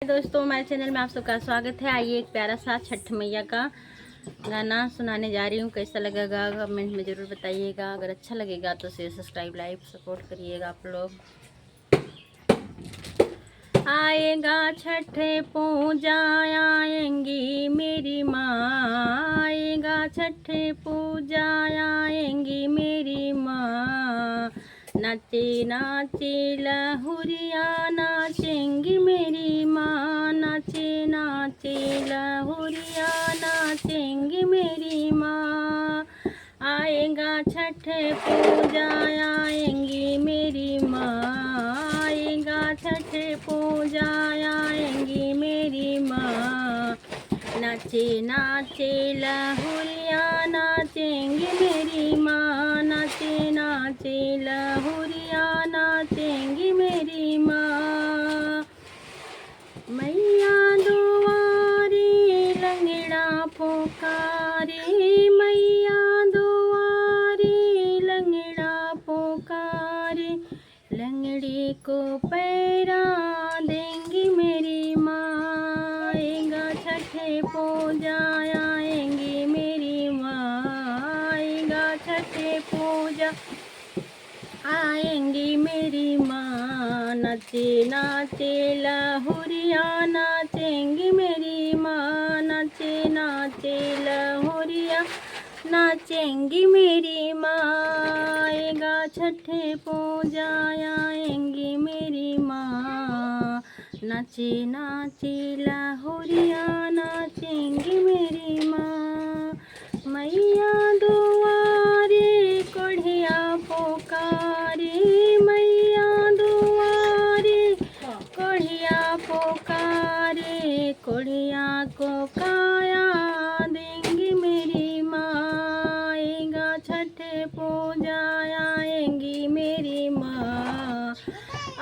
दोस्तों, हमारे चैनल में आप सबका स्वागत है। आइए एक प्यारा सा छठ मैया का गाना सुनाने जा रही हूँ। कैसा लगेगा कमेंट में ज़रूर बताइएगा। अगर अच्छा लगेगा तो शेयर सब्सक्राइब लाइक सपोर्ट करिएगा आप लोग। आएगा छठ पूजा आएंगी मेरी माँ, आएगा छठ पूजा आएंगी मेरी माँ। नाचे नाचे लहुरिया नाचेंगी मेरी माँ, नाचे नाचे लहुरिया नाचेंगी मेरी माँ। आएगा छठ पूजा आएंगी मेरी माँ, आएगा छठ पूजा आएंगी मेरी माँ। नाचे नाचे लहुरिया नाचेंगी मेरी माँ, नाचे नाचे लहुरिया नाचेंगी मेरी माँ। मैया दुआरी लंगड़ा पुकारे, मैया दुआरी लंगड़ा पुकारे। लंगड़े को पैरा देंगी मेरी माँ, आएगा छठ पूजा आएंगी मेरी माँ, आएगा छठ पूजा आएंगी मेरी माँ। नाचे नाचे लहुरिया नाचेंगी मेरी माँ, नाचे नाचे लहुरिया नाचेंगी मेरी माँ। आएगा छठ पूजा आएंगी मेरी माँ, नाचे नाचे लहुरिया नाचेंगी मेरी माँ। मैया दुआरे कोढ़िया पुकारे, मैया दुआरे कोढ़िया पुकारे। कोढ़िया को काया देंगी मेरी माँ, आएगा छठ पूजा आएंगी मेरी माँ,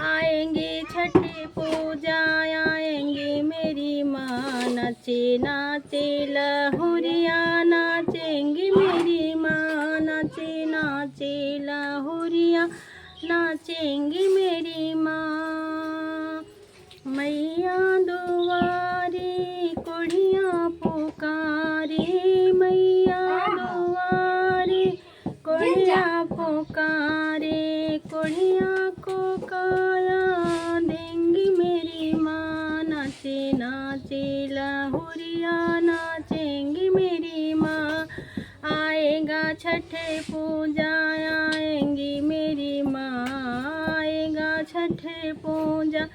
आएंगी छठ पूजा आएंगी मेरी माँ। नाचे नाचे लहुरिया नाचेंगी मेरी माँ, नाचे नाचे लहुरिया नाचेंगी मेरी माँ। मैया दुआरे कोढ़िया पुकारे, मैया दुआरे कोढ़िया पुकारे। कोढ़िया को काया देंगी मेरी माँ, नाचे नाचे लहुरिया नाचेंगी मेरी माँ। आएगा छठ पूजा आएंगी मेरी माँ, आएगा छठ पूजा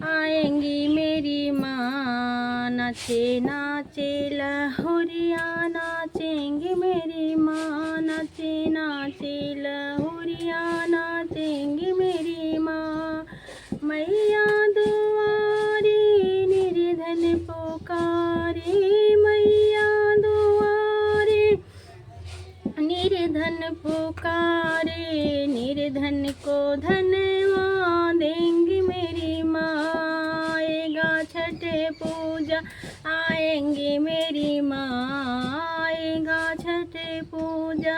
आएंगी मेरी माँ। नाचे नाचे लहुरिया नाचेंगी मेरी माँ, नाचे नाचे लहुरिया नाचेंगी मेरी माँ। मैया दुआरी निर्धन पुकारे, मैया दुआरे निर्धन पुकारे। निर्धन को धनवा देंगी मेरी माँ, आएगा छठ पूजा आएंगी मेरी माँ, आएगा छठ पूजा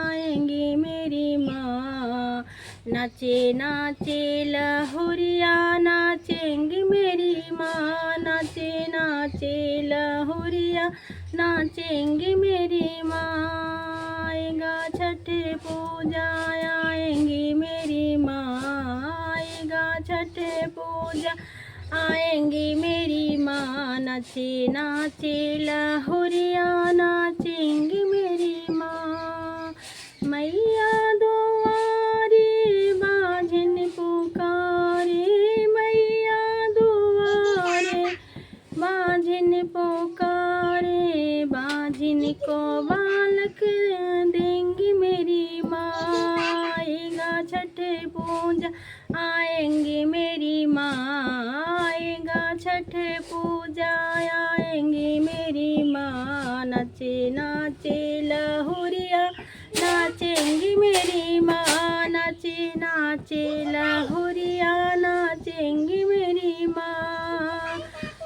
आएंगी मेरी माँ। नाचे नाचे लहुरिया नाचेंगी मेरी माँ, नाचे नाचे लहुरिया नाचेंगी मेरी माँ। आएगा छठ पूजा आएंगी मेरी माँ, आएगा छठ पूजा आएंगी मेरी माँ। नाचे नाचे लहुरिया नाचेंगी मेरी माँ। मैया दुआरे बाझिन पुकारे, मैया दुआरे बाझिन पुकारे। बाझिन को बालक देंगी मेरी माँ, आएगा छठ पूजा आएंगी मेरी माँ, आएगा छठ पूजा आएंगी मेरी माँ। नाचे नाचे लहुरिया नाचेंगी मेरी माँ, नाचे नाचे लहुरिया नाचेंगी मेरी माँ।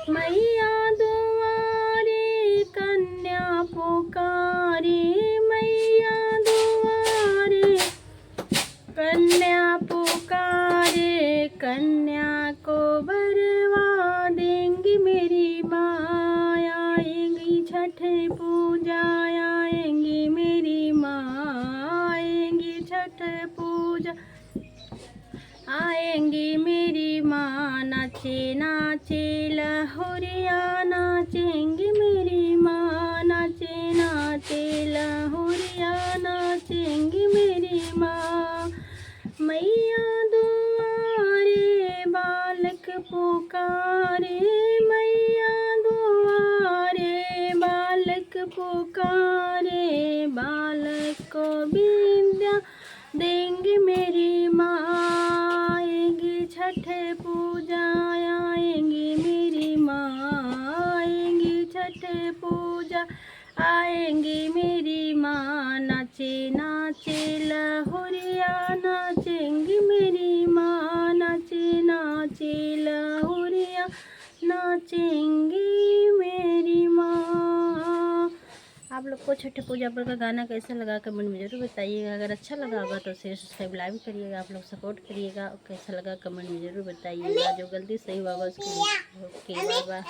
मैया दुआरे कन्या पुकारे, मैया दुआरे कन्या पुकारे। कन्या को बरवा दे नाचे लहुरिया नाचेंगी मेरी माँ, नाचे नाचे लहुरिया नाचेंगी मेरी माँ। मैया दुआरे बालक पुकारे, मैया दुआरे बालक पुकारे, बालक को विद्या देंगी मेरी माँ। आएगी छठ पूजा आएंगी मेरी माँ, आएंगी छठ पूजा आएंगी मेरी माँ। नाचे नाचे लहुरिया नाचेंगी मेरी माँ, नाचे नाचे लहुरिया नाचेंगी मेरी माँ। आप लोग को छठ पूजा पर का गाना कैसा लगा कमेंट में जरूर बताइएगा। अगर अच्छा लगा होगा तो शेयर सब्सक्राइब लाइक करिएगा। आप लोग सपोर्ट करिएगा। कैसा लगा कमेंट में जरूर बताइएगा। जो गलती सही होगा उसके लिए ओके बाय बाय।